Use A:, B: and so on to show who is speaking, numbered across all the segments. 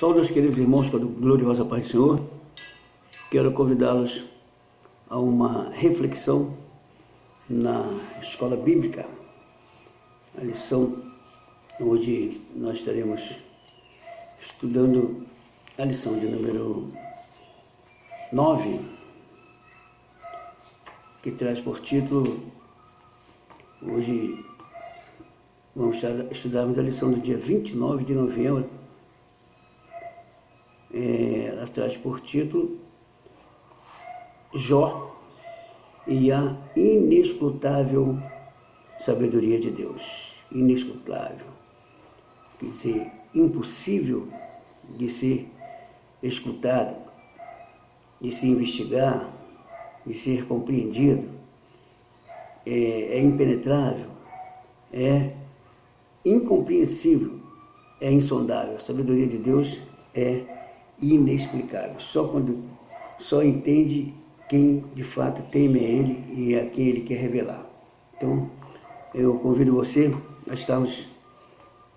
A: Saudos, queridos irmãos, com a gloriosa paz do Senhor. Quero convidá-los a uma reflexão na escola bíblica. A lição, hoje nós estaremos estudando a lição de número 9, que traz por título, hoje vamos estudarmos a lição do dia 29 de novembro. Ela traz por título Jó e a inescrutável sabedoria de Deus. Inescrutável, quer dizer, impossível de ser escutado, de se investigar, de ser compreendido, é impenetrável, é incompreensível, é insondável. A sabedoria de Deus é inexplicável. Só entende quem de fato teme a Ele e a quem Ele quer revelar. Então, eu convido você a estarmos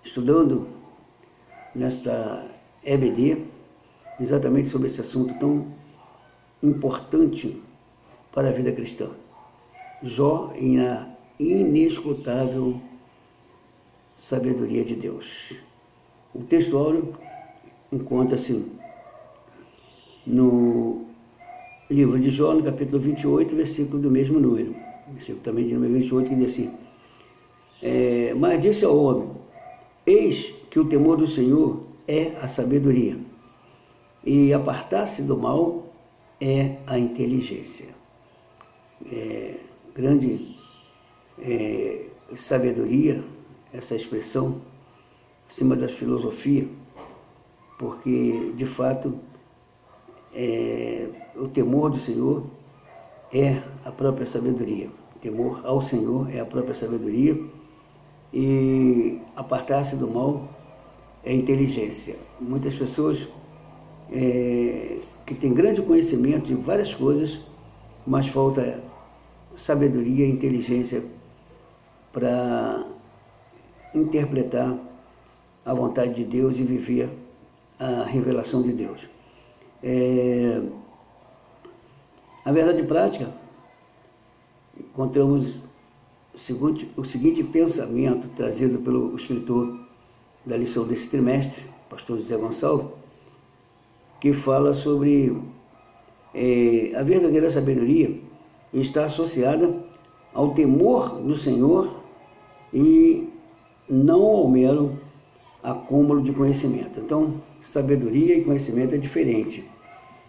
A: estudando nesta EBD exatamente sobre esse assunto tão importante para a vida cristã. Jó em a inescrutável sabedoria de Deus. O texto áureo encontra-se no livro de Jó, no capítulo 28, versículo do mesmo número. Versículo também de número 28, que diz assim: mas disse ao homem: eis que o temor do Senhor é a sabedoria, e apartar-se do mal é a inteligência. Grande sabedoria, essa expressão, acima da filosofia, porque, de fato, o temor do Senhor é a própria sabedoria. O temor ao Senhor é a própria sabedoria, e apartar-se do mal é inteligência. Muitas pessoas que têm grande conhecimento de várias coisas, mas falta sabedoria e inteligência para interpretar a vontade de Deus e viver a revelação de Deus. A verdade prática, encontramos o seguinte pensamento trazido pelo escritor da lição desse trimestre, pastor José Gonçalves, que fala sobre a verdadeira sabedoria está associada ao temor do Senhor e não ao mero acúmulo de conhecimento. Então, sabedoria e conhecimento é diferente.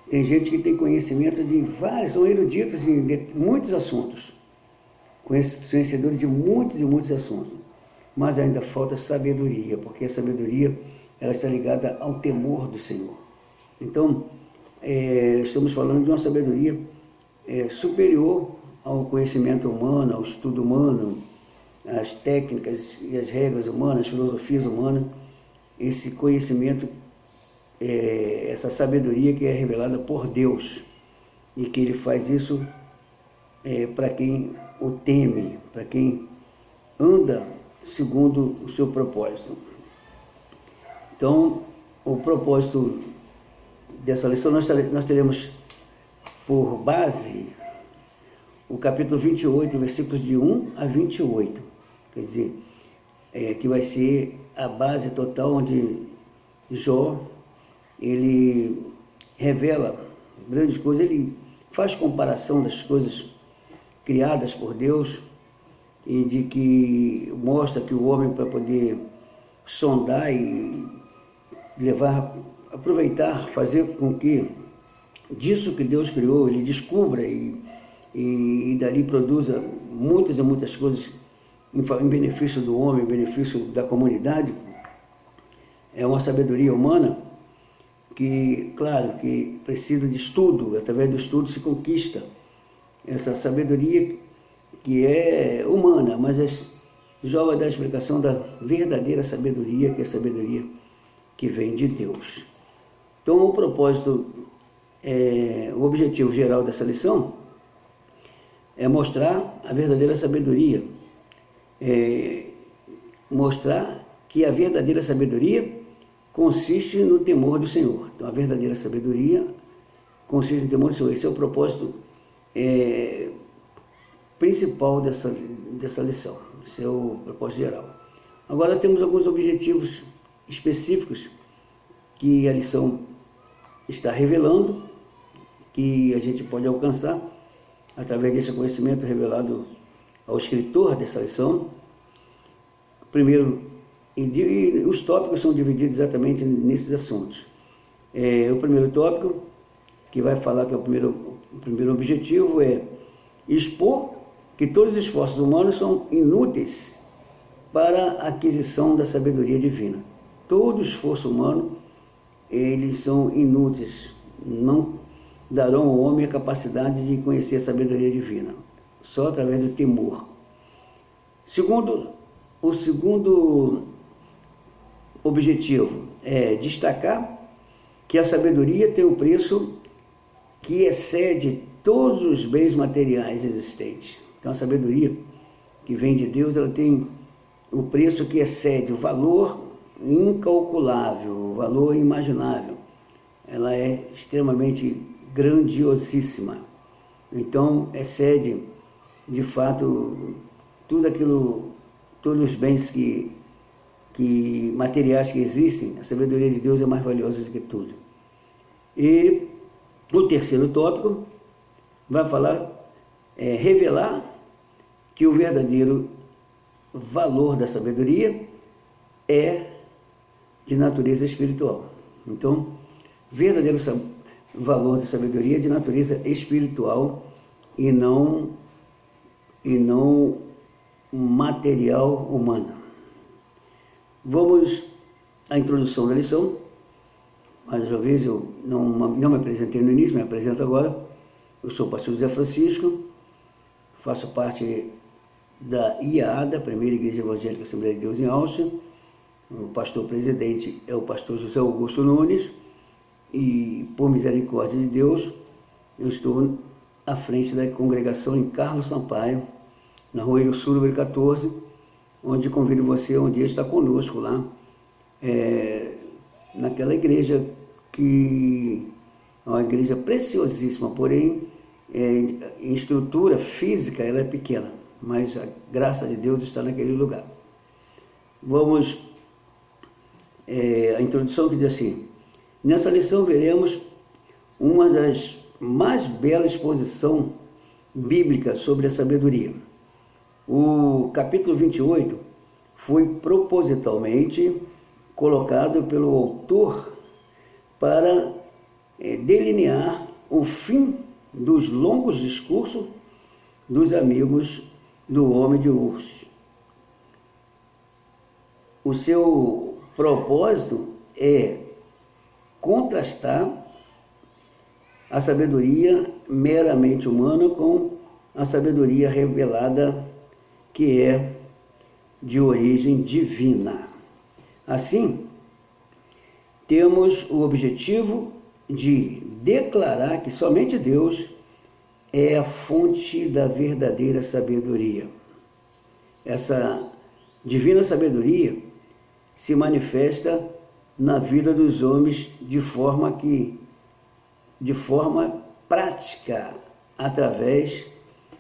A: Tem gente que tem conhecimento de vários, são eruditos em muitos assuntos, conhecedores de muitos e muitos assuntos, mas ainda falta sabedoria, porque a sabedoria ela está ligada ao temor do Senhor. Então, estamos falando de uma sabedoria superior ao conhecimento humano, ao estudo humano, às técnicas e as regras humanas, as filosofias humanas. Esse conhecimento, essa sabedoria que é revelada por Deus, e que Ele faz isso para quem o teme, para quem anda segundo o seu propósito. Então, o propósito dessa lição, nós teremos por base o capítulo 28, versículos de 1 a 28, quer dizer, que vai ser a base total, onde Jó, ele revela grandes coisas, ele faz comparação das coisas criadas por Deus, e de que mostra que o homem, para poder sondar e aproveitar, fazer com que disso que Deus criou, ele descubra e dali produza muitas e muitas coisas em benefício do homem, em benefício da comunidade. É uma sabedoria humana que, claro, que precisa de estudo. Através do estudo se conquista essa sabedoria que é humana, mas Jó vai dar a explicação da verdadeira sabedoria, que é a sabedoria que vem de Deus. Então, o propósito, o objetivo geral dessa lição é mostrar a verdadeira sabedoria, mostrar que a verdadeira sabedoria consiste no temor do Senhor. Então, a verdadeira sabedoria consiste no temor do Senhor. Esse é o propósito principal dessa lição. Esse é o propósito geral. Agora temos alguns objetivos específicos que a lição está revelando, que a gente pode alcançar através desse conhecimento revelado ao escritor dessa lição. Primeiro, e os tópicos são divididos exatamente nesses assuntos. O primeiro tópico, que vai falar que é o primeiro objetivo, é expor que todos os esforços humanos são inúteis para a aquisição da sabedoria divina. Todo esforço humano, eles são inúteis, não darão ao homem a capacidade de conhecer a sabedoria divina, só através do temor. O segundo objetivo é destacar que a sabedoria tem um preço que excede todos os bens materiais existentes. Então a sabedoria que vem de Deus, ela tem o preço que excede o valor incalculável, o valor imaginável. Ela é extremamente grandiosíssima. Então excede de fato todos os bens materiais que existem. A sabedoria de Deus é mais valiosa do que tudo. E o terceiro tópico vai falar, revelar que o verdadeiro valor da sabedoria é de natureza espiritual. Então, verdadeiro valor da sabedoria é de natureza espiritual e não material humana. Vamos à introdução da lição. Mais uma vez, eu não me apresentei no início, me apresento agora. Eu sou o pastor José Francisco, faço parte da IAADA, Primeira Igreja Evangélica Assembleia de Deus em Áustria. O pastor presidente é o pastor José Augusto Nunes e, por misericórdia de Deus, eu estou à frente da congregação em Carlos Sampaio, na Rua Rio Sul, número 14, onde convido você a um dia estar conosco lá, naquela igreja que é uma igreja preciosíssima, porém, em estrutura física ela é pequena, mas a graça de Deus está naquele lugar. Vamos, a introdução que diz assim: nessa lição veremos uma das mais belas exposições bíblicas sobre a sabedoria. O capítulo 28 foi propositalmente colocado pelo autor para delinear o fim dos longos discursos dos amigos do homem de Ur. O seu propósito é contrastar a sabedoria meramente humana com a sabedoria revelada, que é de origem divina. Assim, temos o objetivo de declarar que somente Deus é a fonte da verdadeira sabedoria. Essa divina sabedoria se manifesta na vida dos homens de forma prática, através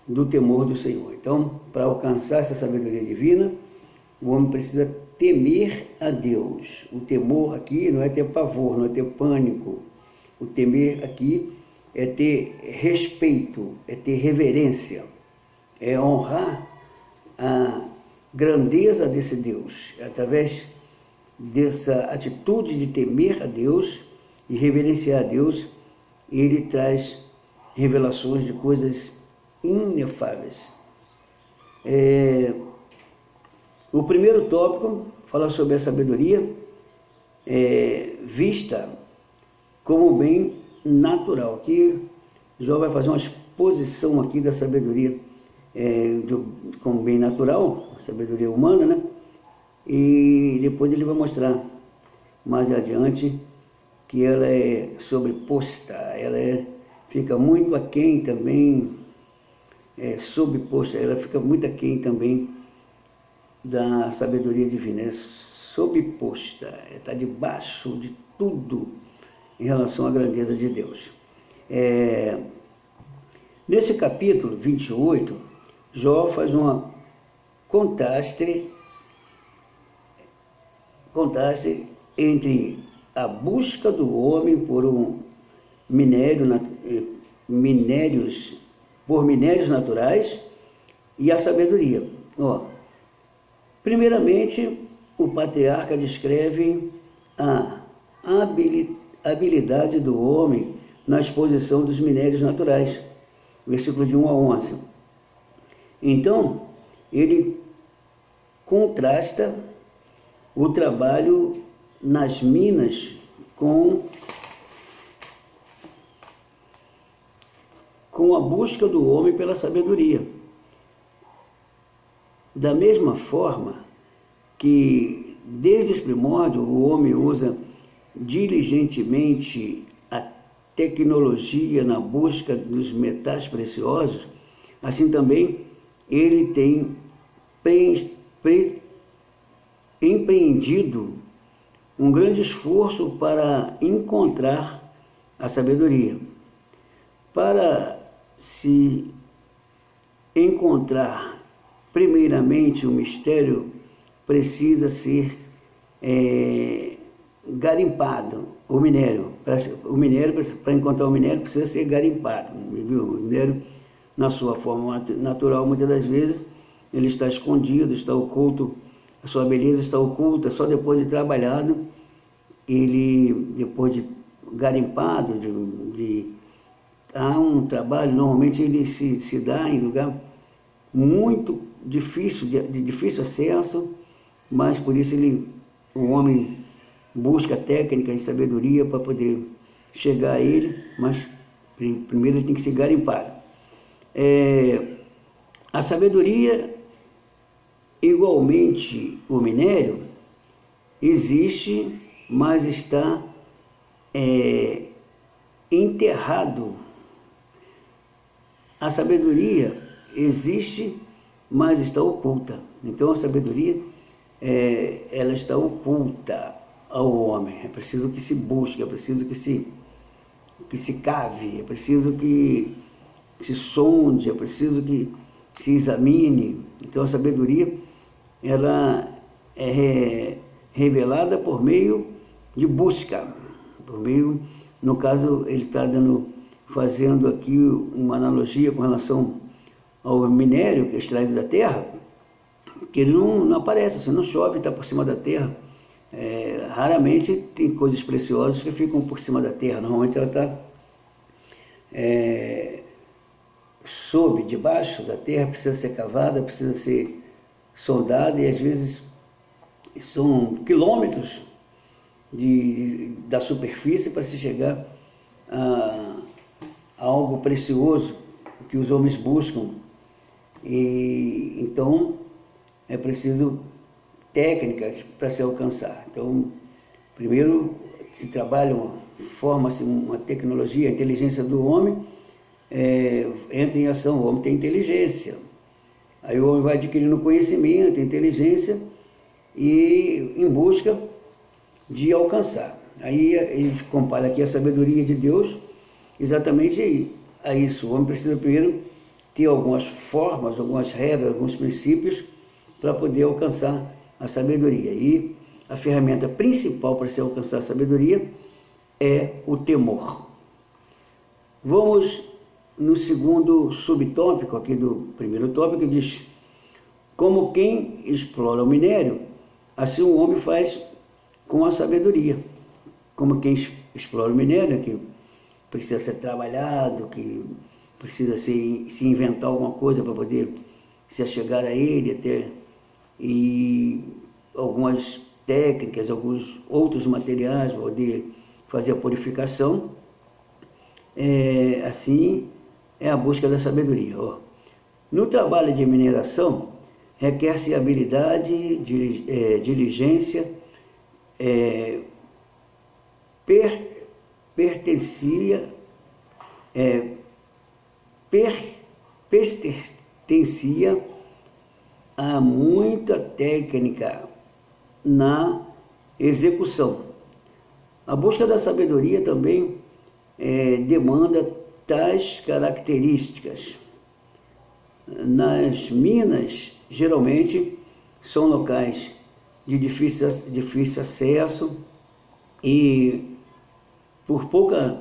A: do temor do Senhor. Então, para alcançar essa sabedoria divina, o homem precisa temer a Deus. O temor aqui não é ter pavor, não é ter pânico. O temer aqui é ter respeito, é ter reverência, é honrar a grandeza desse Deus. Através dessa atitude de temer a Deus e reverenciar a Deus, ele traz revelações de coisas inefáveis. O primeiro tópico fala sobre a sabedoria vista como bem natural. Aqui João vai fazer uma exposição aqui da sabedoria como bem natural, a sabedoria humana, né? E depois ele vai mostrar mais adiante que ela é sobreposta, ela fica muito aquém também, sobreposta, ela fica muito aquém também da sabedoria divina, é sobreposta, está debaixo de tudo em relação à grandeza de Deus. Nesse capítulo 28, Jó faz uma contraste entre a busca do homem por minérios naturais e a sabedoria. Primeiramente, o patriarca descreve a habilidade do homem na exposição dos minérios naturais, versículo de 1 a 11. Então, ele contrasta o trabalho nas minas com a busca do homem pela sabedoria. Da mesma forma que, desde os primórdios, o homem usa diligentemente a tecnologia na busca dos metais preciosos, assim também ele tem empreendido um grande esforço para encontrar a sabedoria. Para se encontrar primeiramente o mistério, precisa ser garimpado o minério. Para encontrar o minério precisa ser garimpado. Viu? O minério, na sua forma natural, muitas das vezes, ele está escondido, está oculto, a sua beleza está oculta. Só depois de trabalhado, depois de garimpado, há um trabalho, normalmente ele se dá em lugar muito difícil, de difícil acesso, mas por isso o homem busca técnica e sabedoria para poder chegar a ele, mas primeiro ele tem que ser garimpado. A sabedoria, igualmente o minério, existe, mas está enterrado. A sabedoria existe, mas está oculta. Então a sabedoria, ela está oculta ao homem. É preciso que se busque, é preciso que se cave, é preciso que se sonde, é preciso que se examine. Então a sabedoria, ela é revelada por meio de busca, no caso ele está fazendo aqui uma analogia com relação ao minério que é extraído da terra, que ele não aparece, se não chove, está por cima da terra. Raramente tem coisas preciosas que ficam por cima da terra, normalmente ela está debaixo da terra, precisa ser cavada, precisa ser soldada, e às vezes são quilômetros da superfície para se chegar a algo precioso que os homens buscam. E então é preciso técnicas para se alcançar. Então, primeiro se trabalha, forma-se uma tecnologia, a inteligência do homem entra em ação. O homem tem inteligência, aí o homem vai adquirindo conhecimento, inteligência, e em busca de alcançar. Aí ele compara aqui a sabedoria de Deus exatamente a isso. O homem precisa primeiro ter algumas formas, algumas regras, alguns princípios para poder alcançar a sabedoria. E a ferramenta principal para se alcançar a sabedoria é o temor. Vamos no segundo subtópico aqui do primeiro tópico, que diz: como quem explora o minério, assim o homem faz com a sabedoria. Como quem explora o minério, que precisa ser trabalhado, que precisa se inventar alguma coisa para poder se achegar a ele, e algumas técnicas, alguns outros materiais para poder fazer a purificação. Assim é a busca da sabedoria. No trabalho de mineração, requer-se habilidade, diligência, pertencia a muita técnica na execução. A busca da sabedoria também demanda tais características. Nas minas, geralmente, são locais de difícil acesso e por pouca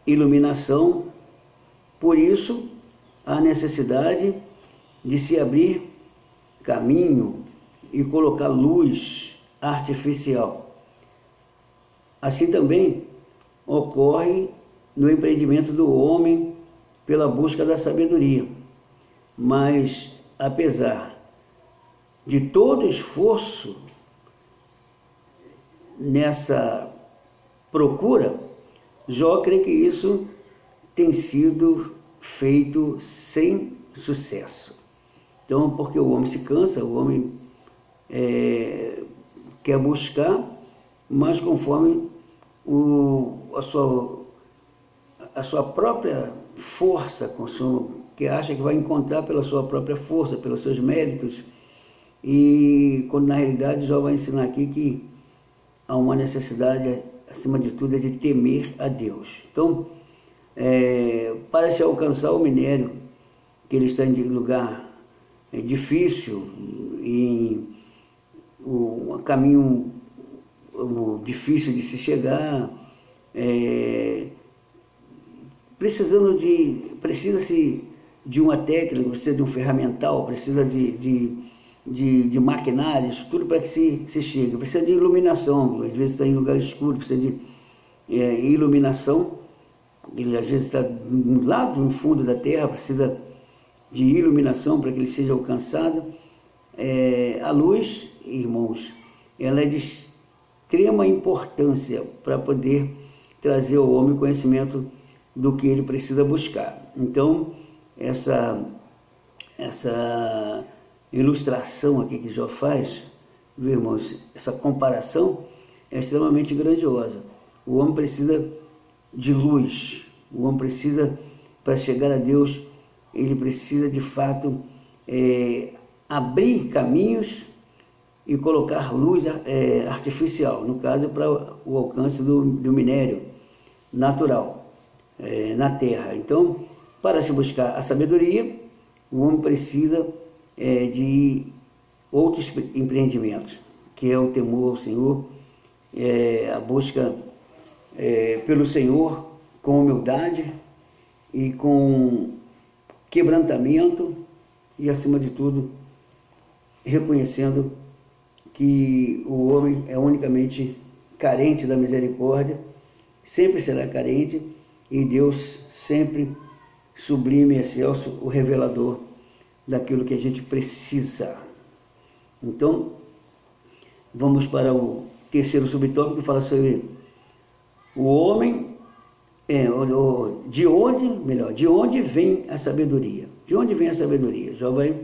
A: iluminação, por isso há necessidade de se abrir caminho e colocar luz artificial. Assim também ocorre no empreendimento do homem pela busca da sabedoria. Mas, apesar de todo esforço nessa procura, Jó crê que isso tem sido feito sem sucesso. Então, porque o homem se cansa, o homem quer buscar, mas conforme a sua própria força, que acha que vai encontrar pela sua própria força, pelos seus méritos, e quando na realidade Jó vai ensinar aqui que há uma necessidade, acima de tudo, de temer a Deus. Então, para se alcançar o minério, que ele está em lugar difícil, em um caminho difícil de se chegar, precisa-se de uma técnica, precisa de um ferramental, precisa de maquinários, tudo para que se chegue. Precisa de iluminação, às vezes está em lugar escuro, precisa de iluminação. Ele às vezes está lá no fundo da terra, precisa de iluminação para que ele seja alcançado. A luz, irmãos, ela é de extrema importância para poder trazer ao homem conhecimento do que ele precisa buscar. Então, essa ilustração aqui que Jó faz, viu, irmãos, essa comparação é extremamente grandiosa. O homem precisa de luz, o homem precisa, para chegar a Deus, ele precisa de fato abrir caminhos e colocar luz artificial, no caso para o alcance do minério natural na terra. Então, para se buscar a sabedoria, o homem precisa de outros empreendimentos, que é o temor ao Senhor, a busca pelo Senhor com humildade e com quebrantamento e, acima de tudo, reconhecendo que o homem é unicamente carente da misericórdia, sempre será carente, e Deus sempre sublime e excelso, o revelador daquilo que a gente precisa. Então, vamos para o terceiro subtópico, que fala sobre o homem, de onde vem a sabedoria? De onde vem a sabedoria? Jó vai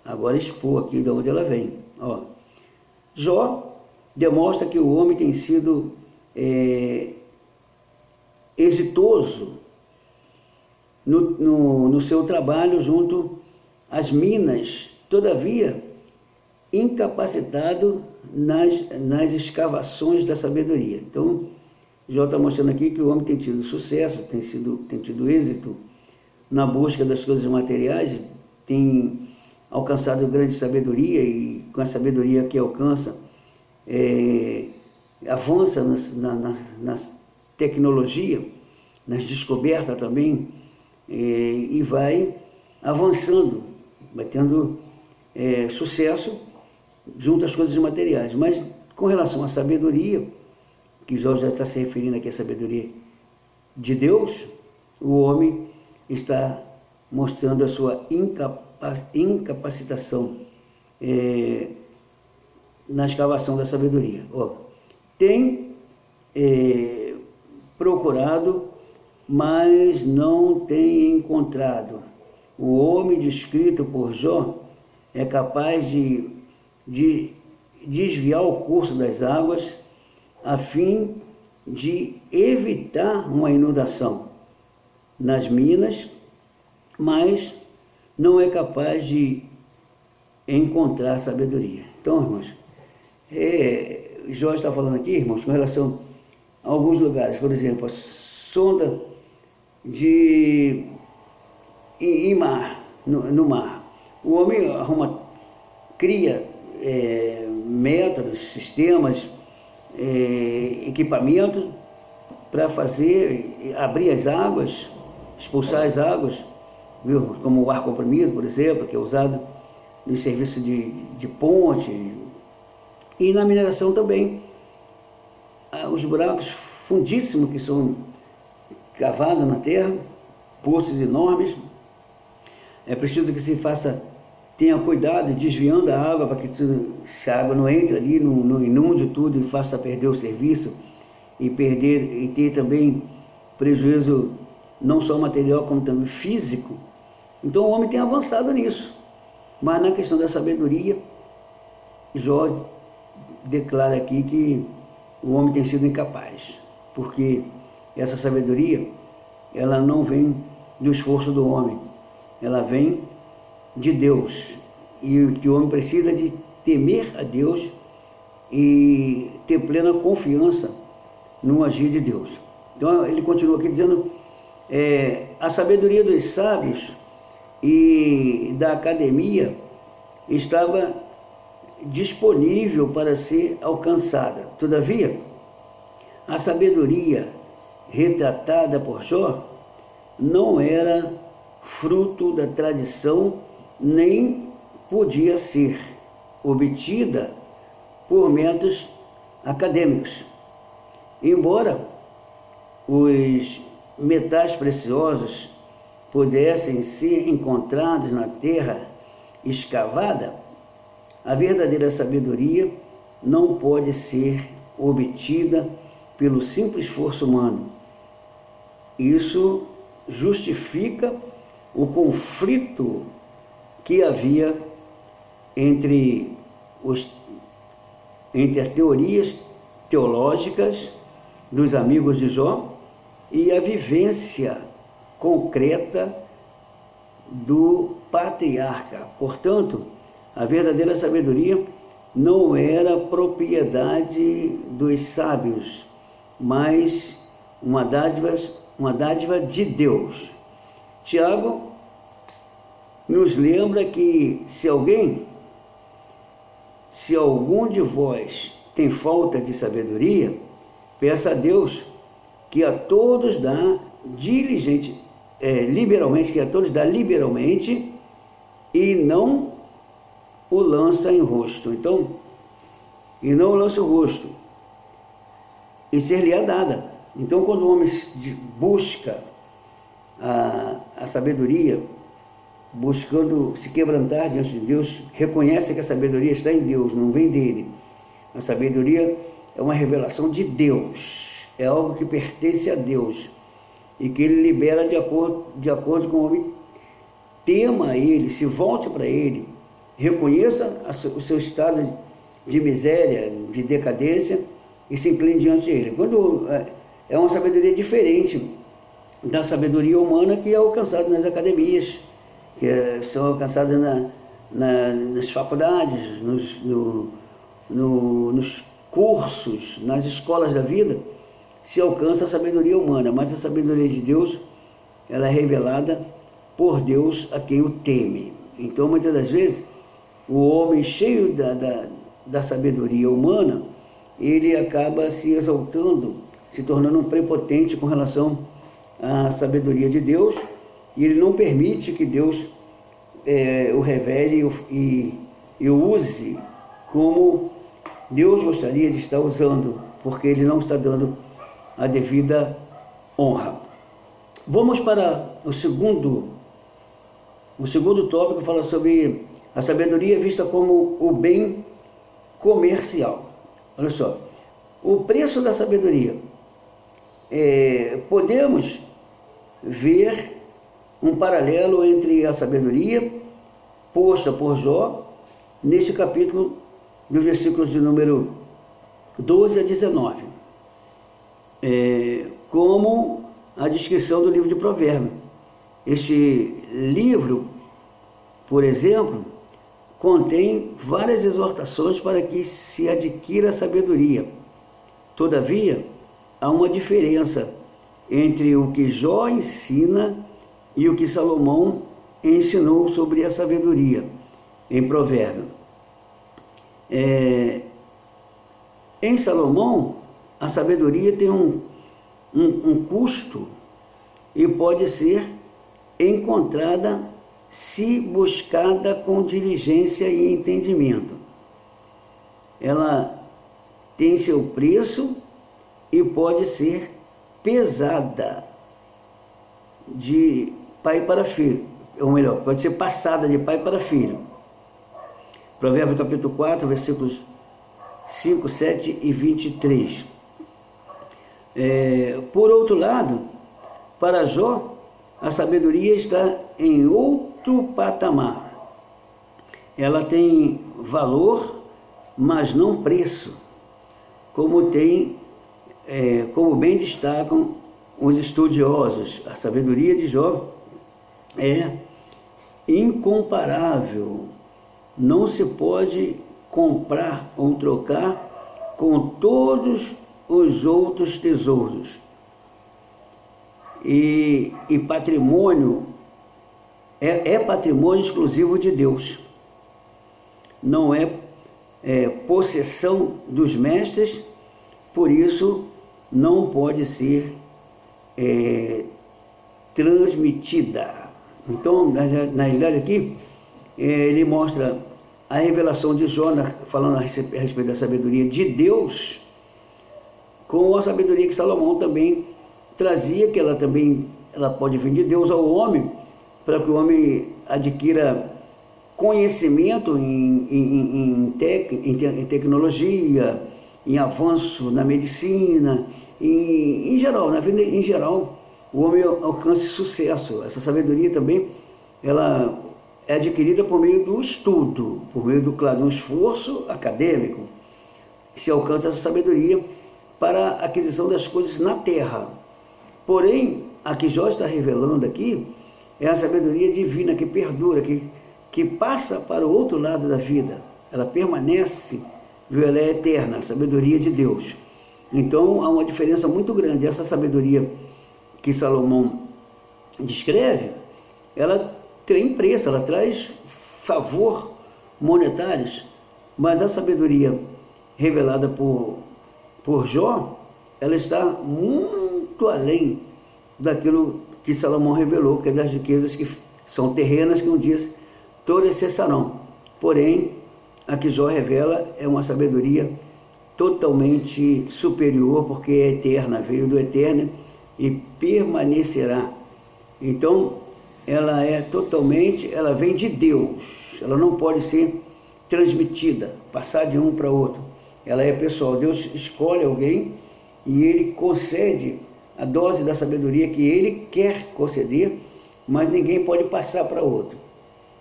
A: agora expor aqui de onde ela vem. Jó demonstra que o homem tem sido exitoso no seu trabalho junto às minas, todavia incapacitado nas escavações da sabedoria. Então, Jó está mostrando aqui que o homem tem tido sucesso, tem tido êxito na busca das coisas materiais, tem alcançado grande sabedoria, e com a sabedoria que alcança, avança na tecnologia, nas descobertas também, e vai avançando, vai tendo sucesso junto às coisas materiais. Mas com relação à sabedoria, que Jó já está se referindo aqui à sabedoria de Deus, o homem está mostrando a sua incapacitação na escavação da sabedoria. Tem procurado, mas não tem encontrado. O homem descrito por Jó é capaz de desviar o curso das águas a fim de evitar uma inundação nas minas, mas não é capaz de encontrar sabedoria. Então, irmãos, Jó está falando aqui, irmãos, com relação a alguns lugares, por exemplo, a sonda em mar, no mar. O homem cria métodos, sistemas, equipamentos para abrir as águas, expulsar as águas, viu? Como o ar comprimido, por exemplo, que é usado no serviço de ponte, e na mineração também. Os buracos fundíssimos que são cavados na terra, poços enormes, é preciso que se tenha cuidado desviando a água para que se a água não entre ali, não inunde tudo e faça perder o serviço e ter também prejuízo não só material como também físico. Então o homem tem avançado nisso, mas na questão da sabedoria, Jó declara aqui que o homem tem sido incapaz, porque essa sabedoria, ela não vem do esforço do homem, ela vem de Deus, e que o homem precisa de temer a Deus e ter plena confiança no agir de Deus. Então ele continua aqui dizendo, a sabedoria dos sábios e da academia estava disponível para ser alcançada. Todavia, a sabedoria retratada por Jó não era fruto da tradição, nem podia ser obtida por métodos acadêmicos. Embora os metais preciosos pudessem ser encontrados na terra escavada, a verdadeira sabedoria não pode ser obtida pelo simples esforço humano. Isso justifica o conflito que havia entre as teorias teológicas dos amigos de Jó e a vivência concreta do patriarca. Portanto, a verdadeira sabedoria não era propriedade dos sábios, mas uma dádiva de Deus. Tiago nos lembra que se algum de vós tem falta de sabedoria, peça a Deus que a todos dá liberalmente e não o lança em rosto. Então, e não lança o rosto, e ser-lhe-á dada. Então, quando o homem busca a sabedoria, buscando se quebrantar diante de Deus, reconhece que a sabedoria está em Deus, não vem dele. A sabedoria é uma revelação de Deus, é algo que pertence a Deus e que ele libera de acordo com o homem. Tema ele, se volte para ele, reconheça o seu estado de miséria, de decadência e se incline diante dele. Quando é uma sabedoria diferente da sabedoria humana que é alcançada nas academias, que são alcançadas nas faculdades, nos cursos, nas escolas da vida, se alcança a sabedoria humana, mas a sabedoria de Deus, ela é revelada por Deus a quem o teme. Então, muitas das vezes, o homem cheio da sabedoria humana, ele acaba se exaltando, se tornando um prepotente com relação à sabedoria de Deus, e ele não permite que Deus o revele e o use como Deus gostaria de estar usando, porque ele não está dando a devida honra. Vamos para o segundo tópico, que fala sobre a sabedoria vista como o bem comercial. Olha só, o preço da sabedoria. Podemos ver um paralelo entre a sabedoria posta por Jó neste capítulo, dos versículos de número 12 a 19, como a descrição do livro de Provérbios. Este livro, por exemplo, contém várias exortações para que se adquira a sabedoria. Todavia, há uma diferença entre o que Jó ensina e o que Salomão ensinou sobre a sabedoria em Provérbios. Em Salomão, a sabedoria tem um custo e pode ser encontrada se buscada com diligência e entendimento. Ela tem seu preço e pode ser pesada de pai para filho, ou melhor, pode ser passada de pai para filho. Provérbios capítulo 4, versículos 5, 7 e 23. Por outro lado, para Jó, a sabedoria está em outro patamar. Ela tem valor, mas não preço, como bem destacam os estudiosos. A sabedoria de Jó é incomparável, não se pode comprar ou trocar com todos os outros tesouros. E patrimônio é patrimônio exclusivo de Deus. Não é possessão dos mestres, por isso não pode ser transmitida. Então, na realidade aqui, ele mostra a revelação de Jó, falando a respeito da sabedoria de Deus, com a sabedoria que Salomão também trazia, que ela pode vir de Deus ao homem, para que o homem adquira conhecimento em tecnologia, em avanço na medicina, em geral, na vida em geral, o homem alcance sucesso. Essa sabedoria também, ela é adquirida por meio do estudo, por meio de um esforço acadêmico. Se alcança essa sabedoria para a aquisição das coisas na terra. Porém, a que Jó está revelando aqui é a sabedoria divina que perdura, que passa para o outro lado da vida. Ela permanece, ela é eterna, a sabedoria de Deus. Então, há uma diferença muito grande. Essa sabedoria que Salomão descreve, ela tem preço, ela traz favor monetários, mas a sabedoria revelada por Jó, ela está muito além daquilo que Salomão revelou, que é das riquezas que são terrenas, que um dia todas cessarão. Porém, a que Jó revela é uma sabedoria totalmente superior, porque é eterna, veio do eterno e permanecerá. Então, ela vem de Deus, ela não pode ser transmitida, passar de um para outro. Ela é pessoal. Deus escolhe alguém e ele concede a dose da sabedoria que ele quer conceder, mas ninguém pode passar para outro,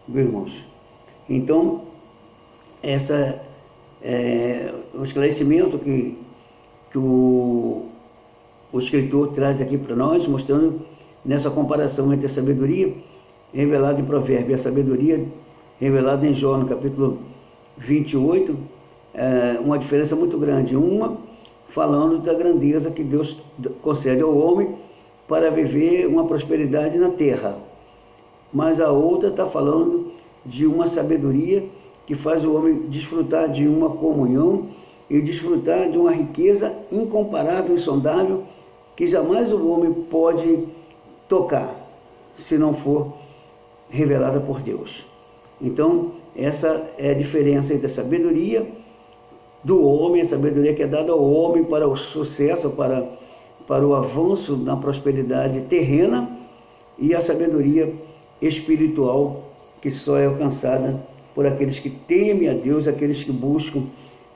A: meus irmãos. Então, essa o esclarecimento que o escritor traz aqui para nós, mostrando nessa comparação entre a sabedoria revelada em Provérbios e a sabedoria revelada em Jó, no capítulo 28, uma diferença muito grande. Uma falando da grandeza que Deus concede ao homem para viver uma prosperidade na terra, mas a outra está falando de uma sabedoria que faz o homem desfrutar de uma comunhão e desfrutar de uma riqueza incomparável, insondável, que jamais o homem pode tocar, se não for revelada por Deus. Então, essa é a diferença entre a sabedoria do homem, a sabedoria que é dada ao homem para o sucesso, para o avanço na prosperidade terrena, e a sabedoria espiritual, que só é alcançada por aqueles que temem a Deus, aqueles que buscam.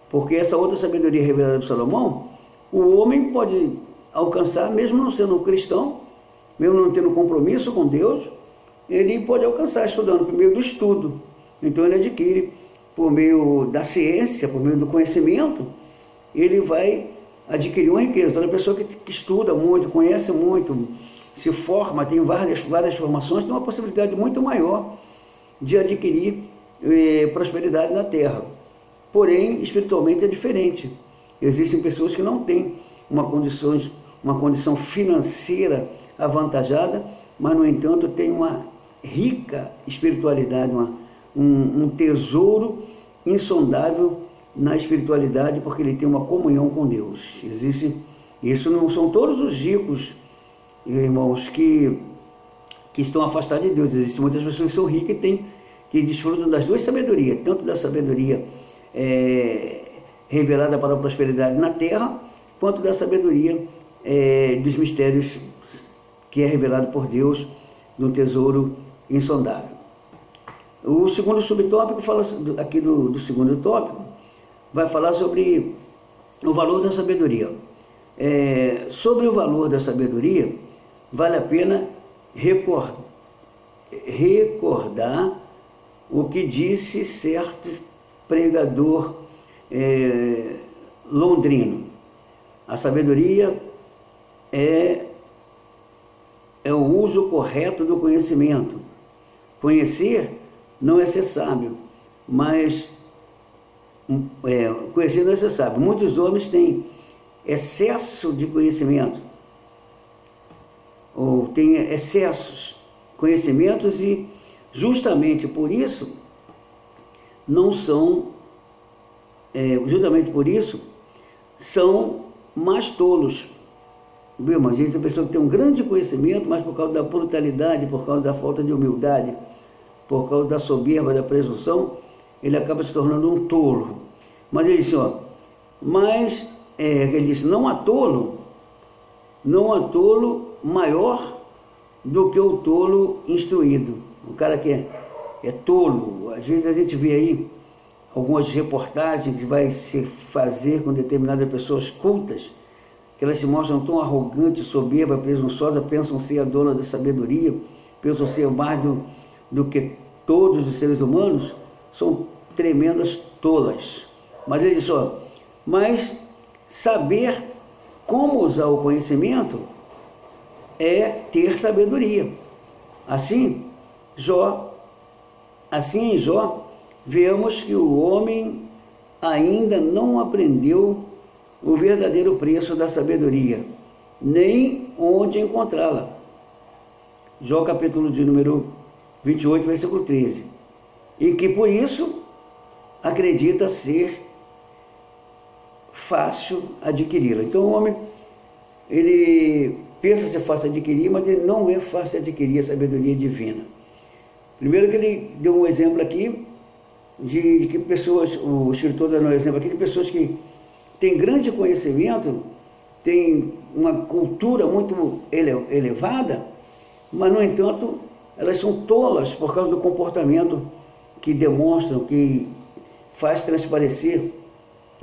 A: Porque essa outra sabedoria revelada por Salomão, o homem pode alcançar, mesmo não sendo um cristão, mesmo não tendo compromisso com Deus, ele pode alcançar estudando por meio do estudo. Então ele adquire por meio da ciência, por meio do conhecimento, ele vai adquirir uma riqueza. Toda pessoa que estuda muito, conhece muito, se forma, tem várias formações, tem uma possibilidade muito maior de adquirir prosperidade na terra. Porém, espiritualmente é diferente. Existem pessoas que não têm uma condição financeira avantajada, mas, no entanto, têm uma rica espiritualidade, um tesouro insondável na espiritualidade, porque ele tem uma comunhão com Deus. Isso não são todos os ricos, irmãos, que estão afastados de Deus. Existem muitas pessoas que são ricas e que desfrutam das duas sabedorias, tanto da sabedoria revelada para a prosperidade na terra, quanto da sabedoria dos mistérios que é revelado por Deus, no tesouro insondável. O segundo subtópico fala aqui do segundo tópico, vai falar sobre o valor da sabedoria. Sobre o valor da sabedoria, vale a pena recordar o que disse certo pregador londrino. A sabedoria é o uso correto do conhecimento. Conhecer não é ser sábio, mas conhecer não é ser sábio. Muitos homens têm excesso de conhecimento, ou têm conhecimentos, e justamente por isso são mais tolos. Viu, irmão? Existe a pessoa que tem um grande conhecimento, mas por causa da brutalidade, por causa da falta de humildade, por causa da soberba, da presunção, ele acaba se tornando um tolo. Mas ele disse, ele disse, não há tolo maior do que o tolo instruído. O cara que é tolo, às vezes a gente vê aí algumas reportagens que vai se fazer com determinadas pessoas cultas, que elas se mostram tão arrogantes, soberbas, presunçosas, pensam ser a dona da sabedoria, pensam ser mais do que todos os seres humanos, são tremendas tolas. Mas ele diz, mas saber como usar o conhecimento é ter sabedoria. Assim, em Jó, vemos que o homem ainda não aprendeu o verdadeiro preço da sabedoria, nem onde encontrá-la. Jó, capítulo de número 28, versículo 13. E que por isso acredita ser fácil adquiri-la. Então o homem, ele pensa ser fácil adquirir, mas ele não é fácil adquirir a sabedoria divina. Primeiro que ele deu um exemplo aqui de que pessoas, o escritor deu um exemplo aqui de pessoas que têm grande conhecimento, têm uma cultura muito elevada, mas, no entanto, elas são tolas por causa do comportamento que demonstram, que faz transparecer,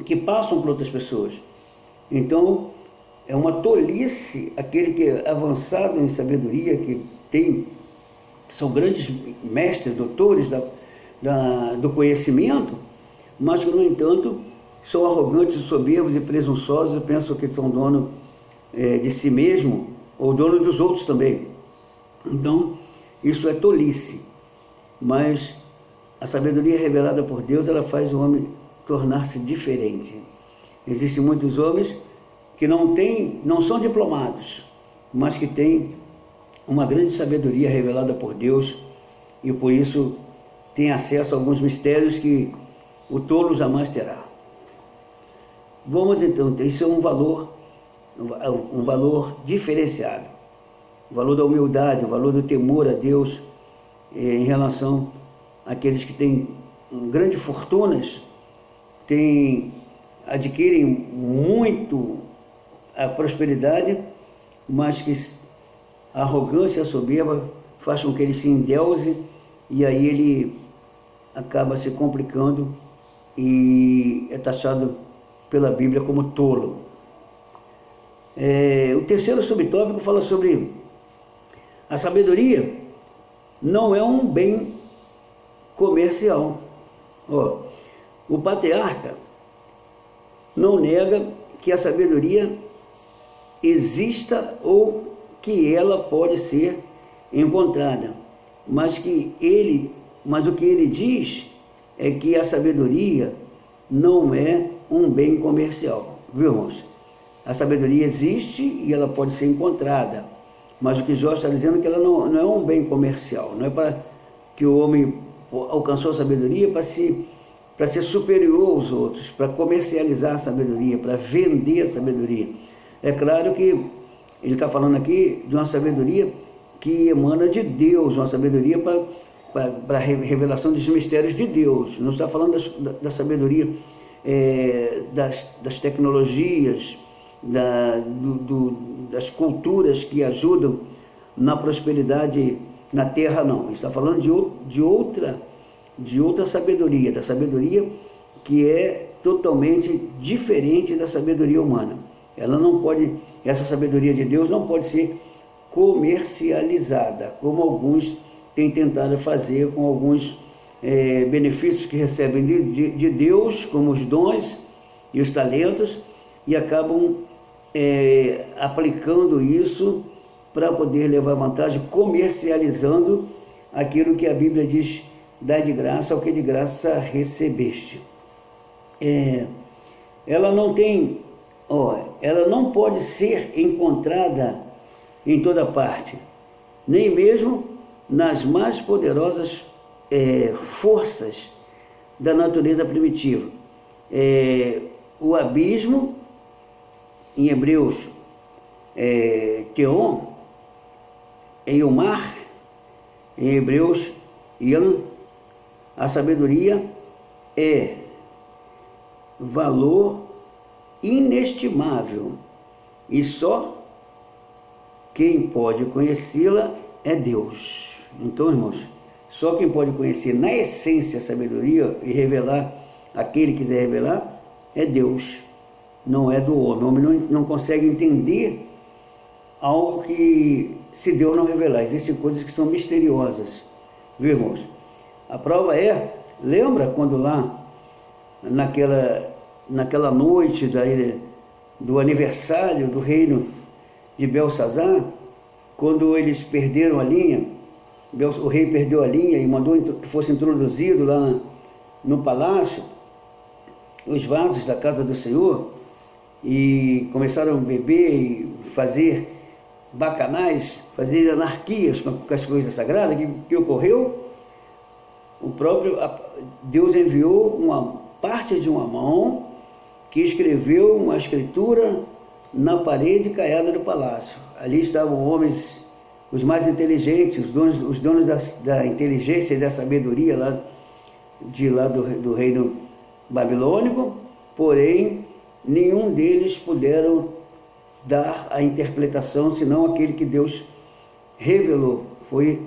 A: que passam por outras pessoas. Então, é uma tolice aquele que é avançado em sabedoria, que são grandes mestres, doutores do conhecimento, mas que, no entanto, são arrogantes, soberbos e presunçosos e pensam que são dono de si mesmo ou dono dos outros também. Então, isso é tolice. Mas a sabedoria revelada por Deus, ela faz o homem tornar-se diferente. Existem muitos homens que não são diplomados, mas que têm uma grande sabedoria revelada por Deus e por isso têm acesso a alguns mistérios que o tolo jamais terá. Vamos então, isso é um valor diferenciado. O valor da humildade, o valor do temor a Deus em relação àqueles que têm grandes fortunas, adquirem muito a prosperidade, mas que a arrogância e a soberba faz com que ele se endeuse e aí ele acaba se complicando e é taxado pela Bíblia como tolo. O terceiro subtópico fala sobre a sabedoria não é um bem comercial. O patriarca não nega que a sabedoria exista ou que ela pode ser encontrada, mas o que ele diz é que a sabedoria não é um bem comercial, viu, irmãos? A sabedoria existe e ela pode ser encontrada, mas o que Jó está dizendo é que ela não é um bem comercial, não é para que o homem alcançou a sabedoria para ser superior aos outros, para comercializar a sabedoria, para vender a sabedoria. É claro que ele está falando aqui de uma sabedoria que emana de Deus, uma sabedoria para a revelação dos mistérios de Deus. Não está falando da sabedoria das tecnologias, das culturas que ajudam na prosperidade na terra, não. Está falando de outra sabedoria, da sabedoria que é totalmente diferente da sabedoria humana. Essa sabedoria de Deus não pode ser comercializada, como alguns têm tentado fazer com alguns benefícios que recebem de Deus, como os dons e os talentos, e acabam aplicando isso para poder levar vantagem, comercializando aquilo que a Bíblia diz: dá de graça ao que de graça recebeste. Ela não pode ser encontrada em toda parte, nem mesmo nas mais poderosas forças da natureza primitiva. O abismo, em Hebreus, Teon, e o mar, em Hebreus, Yan. A sabedoria é valor inestimável e só quem pode conhecê-la é Deus. Então, irmãos, só quem pode conhecer na essência a sabedoria e revelar aquele que quiser revelar é Deus, não é do homem. O homem não consegue entender algo que, se Deus não revelar, existem coisas que são misteriosas, viu, irmãos? A prova lembra quando lá, naquela noite do aniversário do reino de Belsazar, quando eles perderam a linha, o rei perdeu a linha e mandou que fosse introduzido lá no palácio os vasos da casa do Senhor, e começaram a beber e fazer bacanais, fazer anarquias com as coisas sagradas. Que ocorreu? O próprio Deus enviou uma parte de uma mão que escreveu uma escritura na parede caiada do palácio. Ali estavam homens, os mais inteligentes, os donos da inteligência e da sabedoria lá do reino babilônico, porém nenhum deles puderam dar a interpretação, senão aquele que Deus revelou. Foi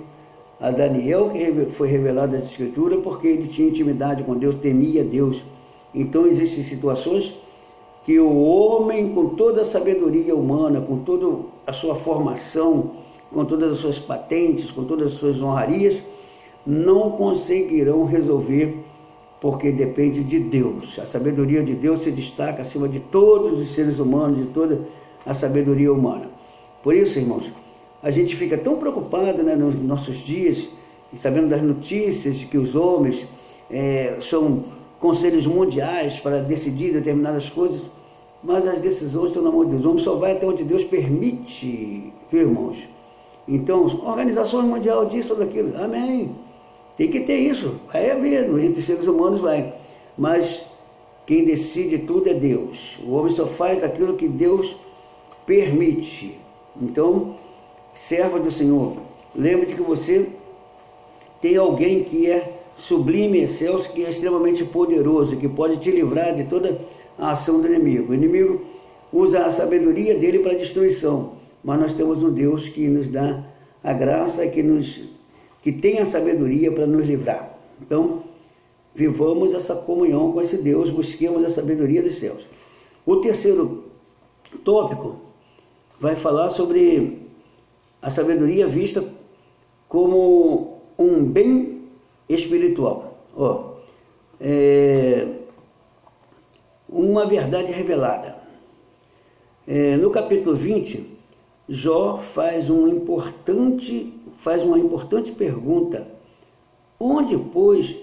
A: a Daniel que foi revelada a escritura, porque ele tinha intimidade com Deus, temia Deus. Então existem situações que o homem, com toda a sabedoria humana, com toda a sua formação, com todas as suas patentes, com todas as suas honrarias, não conseguirão resolver, porque depende de Deus. A sabedoria de Deus se destaca acima de todos os seres humanos, de toda a sabedoria humana. Por isso, irmãos, a gente fica tão preocupado, né, nos nossos dias, sabendo das notícias de que os homens são conselhos mundiais para decidir determinadas coisas, mas as decisões estão na mão de Deus. O homem só vai até onde Deus permite, viu, irmãos? Então, organizações mundial disso ou daquilo, amém. Tem que ter isso, vai haver, entre seres humanos vai, mas quem decide tudo é Deus. O homem só faz aquilo que Deus permite. Então, servo do Senhor, lembre-te que você tem alguém que é sublime, excelso, que é extremamente poderoso, que pode te livrar de toda a ação do inimigo. O inimigo usa a sabedoria dele para a destruição, mas nós temos um Deus que nos dá a graça, que tem a sabedoria para nos livrar. Então, vivamos essa comunhão com esse Deus, busquemos a sabedoria dos céus. O terceiro tópico vai falar sobre a sabedoria vista como um bem espiritual. Uma verdade revelada. No capítulo 20, Jó faz uma importante pergunta: onde, pois,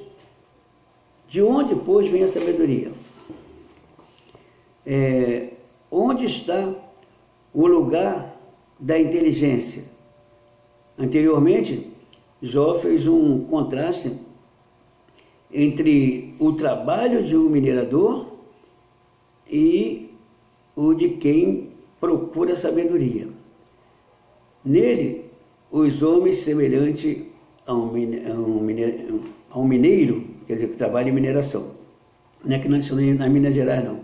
A: De onde, pois, vem a sabedoria? Onde está o lugar da inteligência? Anteriormente, Jó fez um contraste entre o trabalho de um minerador e o de quem procura sabedoria. Nele, os homens semelhantes a um mineiro, quer dizer, que trabalha em mineração, não é que nasceu na Minas Gerais, não,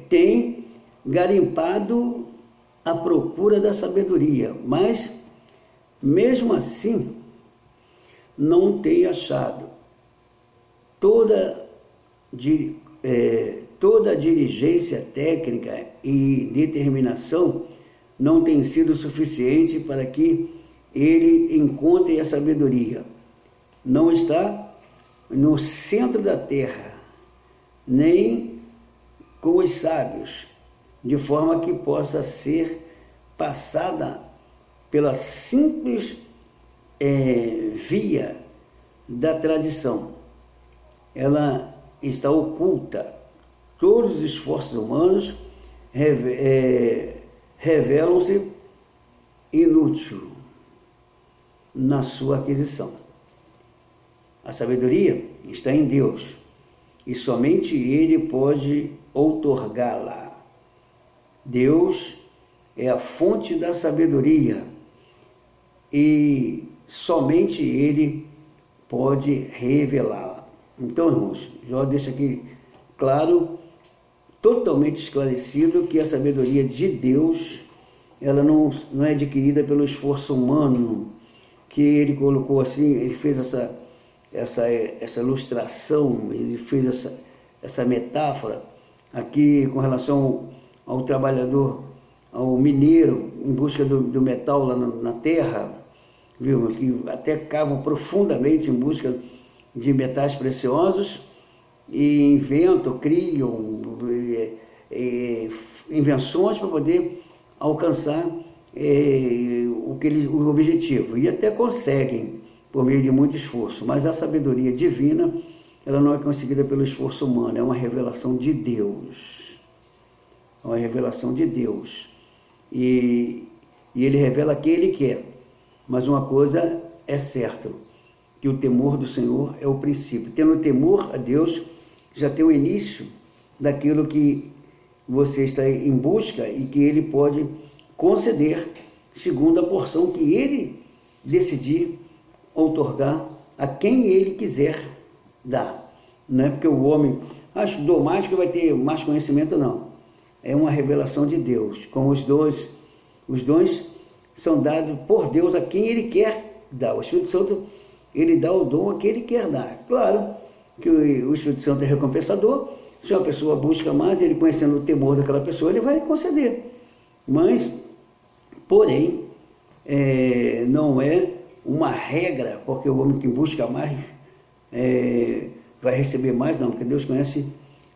A: tem garimpado à procura da sabedoria, mas, mesmo assim, não tem achado. Toda a diligência técnica e determinação não tem sido suficiente para que ele encontre a sabedoria. Não está no centro da terra, nem com os sábios, de forma que possa ser passada pela simples via da tradição. Ela está oculta. Todos os esforços humanos revelam-se inúteis na sua aquisição. A sabedoria está em Deus e somente Ele pode outorgá-la. Deus é a fonte da sabedoria e somente Ele pode revelá-la. Então, irmãos, Jó deixa aqui claro, totalmente esclarecido, que a sabedoria de Deus, ela não é adquirida pelo esforço humano, que ele colocou assim, ele fez essa ilustração, ele fez essa metáfora aqui com relação ao trabalhador, ao mineiro, em busca do metal lá na terra, viu? Que até cavam profundamente em busca de metais preciosos e inventam, criam invenções para poder alcançar o objetivo. E até conseguem, por meio de muito esforço. Mas a sabedoria divina, ela não é conseguida pelo esforço humano, é uma revelação de Deus. É uma revelação de Deus. E Ele revela quem Ele quer. Mas uma coisa é certa, que o temor do Senhor é o princípio. Tendo temor a Deus, já tem o início daquilo que você está em busca e que Ele pode conceder, segundo a porção que Ele decidir outorgar a quem Ele quiser dar. Não é porque o homem estudou mais que vai ter mais conhecimento, não. É uma revelação de Deus. Como os dons são dados por Deus a quem Ele quer dar. O Espírito Santo, Ele dá o dom a quem Ele quer dar. Claro que o Espírito Santo é recompensador. Se uma pessoa busca mais, ele conhecendo o temor daquela pessoa, ele vai conceder. Mas, porém, não é uma regra, porque o homem que busca mais vai receber mais, não, porque Deus conhece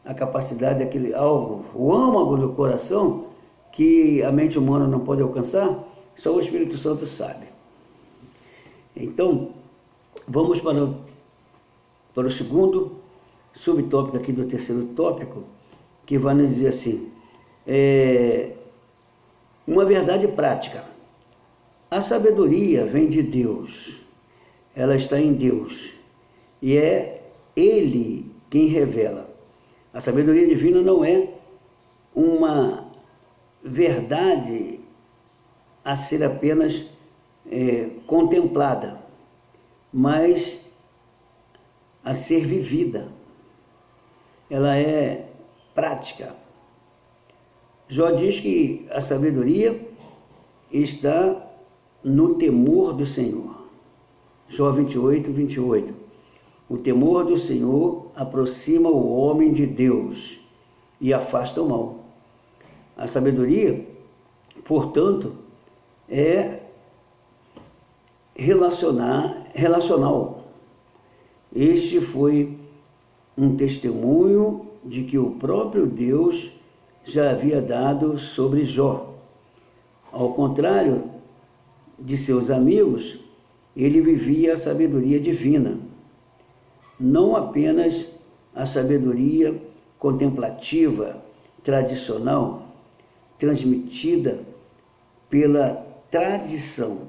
A: a capacidade daquele algo, o âmago do coração, que a mente humana não pode alcançar, só o Espírito Santo sabe. Então, vamos para o segundo subtópico aqui do terceiro tópico, que vai nos dizer assim, uma verdade prática. A sabedoria vem de Deus, ela está em Deus, e é Ele quem revela. A sabedoria divina não é uma verdade a ser apenas contemplada, mas a ser vivida. Ela é prática. Jó diz que a sabedoria está no temor do Senhor. Jó 28, 28. O temor do Senhor aproxima o homem de Deus e afasta o mal. A sabedoria, portanto, é relacional. Este foi um testemunho de que o próprio Deus já havia dado sobre Jó. Ao contrário de seus amigos, ele vivia a sabedoria divina. não apenas a sabedoria contemplativa, tradicional, transmitida pela tradição.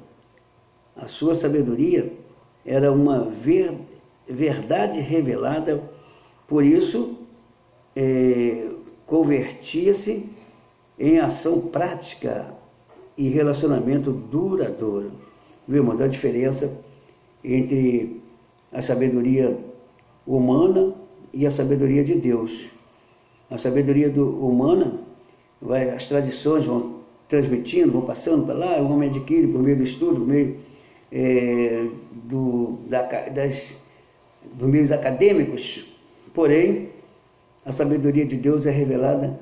A: A sua sabedoria era uma verdade revelada, por isso convertia-se em ação prática e relacionamento duradouro. Viu, irmão? A diferença entre a sabedoria humana e a sabedoria de Deus. A sabedoria humana, as tradições vão transmitindo, vão passando para lá, o homem adquire por meio do estudo, por meio dos meios acadêmicos, porém, a sabedoria de Deus é revelada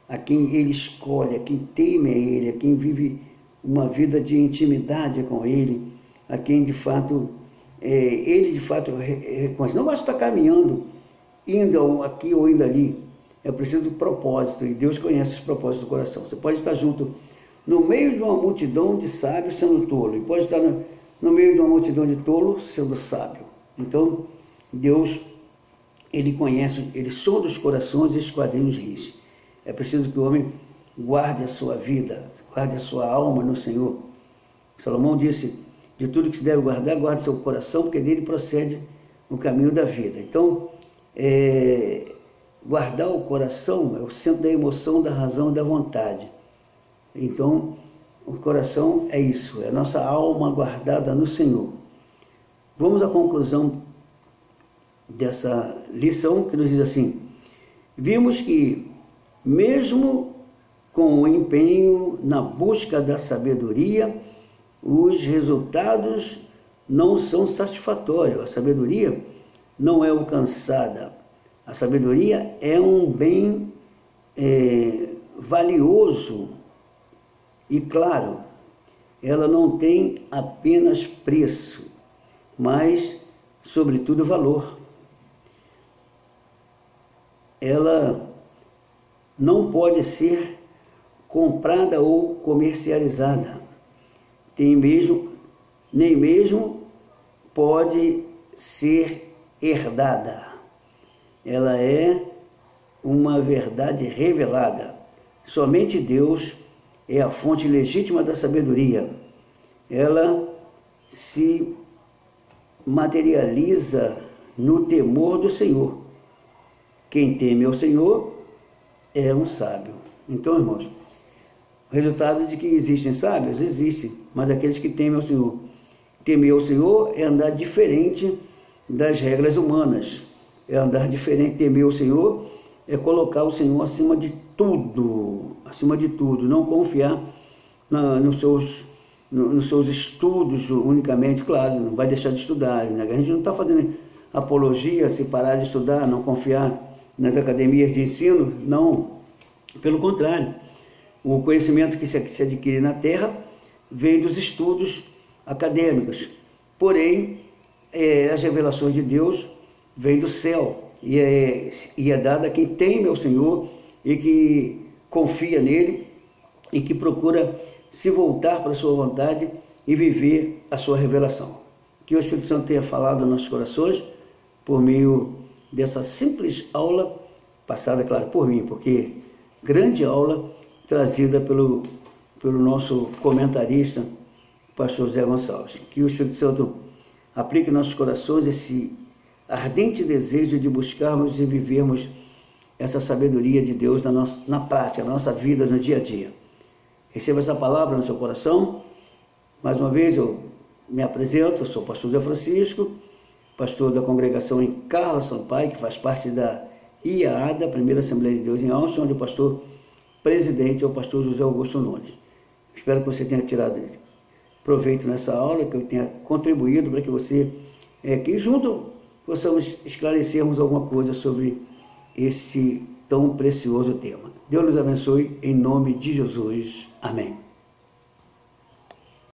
A: a quem Ele escolhe, a quem teme a Ele, a quem vive uma vida de intimidade com Ele, a quem de fato, Ele de fato reconhece. Não basta estar caminhando, indo aqui ou indo ali, é preciso do propósito, e Deus conhece os propósitos do coração. Você pode estar junto no meio de uma multidão de sábios sendo tolo, e pode estar no meio de uma multidão de tolos sendo sábio. Então, Deus, Ele conhece, Ele sonda os corações e esquadrinha os rins. É preciso que o homem guarde a sua vida, guarde a sua alma no Senhor. Salomão disse, de tudo que se deve guardar, guarde seu coração, porque dele procede o caminho da vida. Então, guardar o coração é o centro da emoção, da razão e da vontade. Então, o coração é isso, é a nossa alma guardada no Senhor. Vamos à conclusão dessa lição, que nos diz assim: vimos que, mesmo com o empenho na busca da sabedoria, os resultados não são satisfatórios. A sabedoria não é alcançada. A sabedoria é um bem valioso e, claro, ela não tem apenas preço, mas, sobretudo, valor. Ela não pode ser comprada ou comercializada, nem mesmo pode ser herdada. Ela é uma verdade revelada. Somente Deus é a fonte legítima da sabedoria. Ela se materializa no temor do Senhor. Quem teme ao Senhor é um sábio. Então, irmãos, o resultado de que existem sábios, existe, mas aqueles que temem ao Senhor. Temer ao Senhor é andar diferente das regras humanas, é andar diferente. Temer ao Senhor é colocar o Senhor acima de tudo, não confiar nos seus estudos unicamente. Claro, não vai deixar de estudar, né? A gente não está fazendo apologia se parar de estudar, não confiar nas academias de ensino, não, pelo contrário. O conhecimento que se adquire na terra vem dos estudos acadêmicos, porém, as revelações de Deus vêm do céu, e é dada a quem teme ao Senhor e que confia nele e que procura se voltar para a sua vontade e viver a sua revelação. Que o Espírito Santo tenha falado aos nossos corações por meio dessa simples aula, passada, claro, por mim, porque grande aula trazida pelo nosso comentarista, pastor José Gonçalves. Que o Espírito Santo aplique em nossos corações esse ardente desejo de buscarmos e vivermos essa sabedoria de Deus na prática, na nossa vida, no dia a dia. Receba essa palavra no seu coração. Mais uma vez eu me apresento, eu sou o pastor Zé Francisco, pastor da congregação em Carlos Sampaio, que faz parte da IAADA, Primeira Assembleia de Deus em Austin, onde o pastor presidente é o pastor José Augusto Nunes. Espero que você tenha tirado proveito nessa aula, que eu tenha contribuído para que você, que junto possamos esclarecermos alguma coisa sobre esse tão precioso tema. Deus nos abençoe em nome de Jesus. Amém.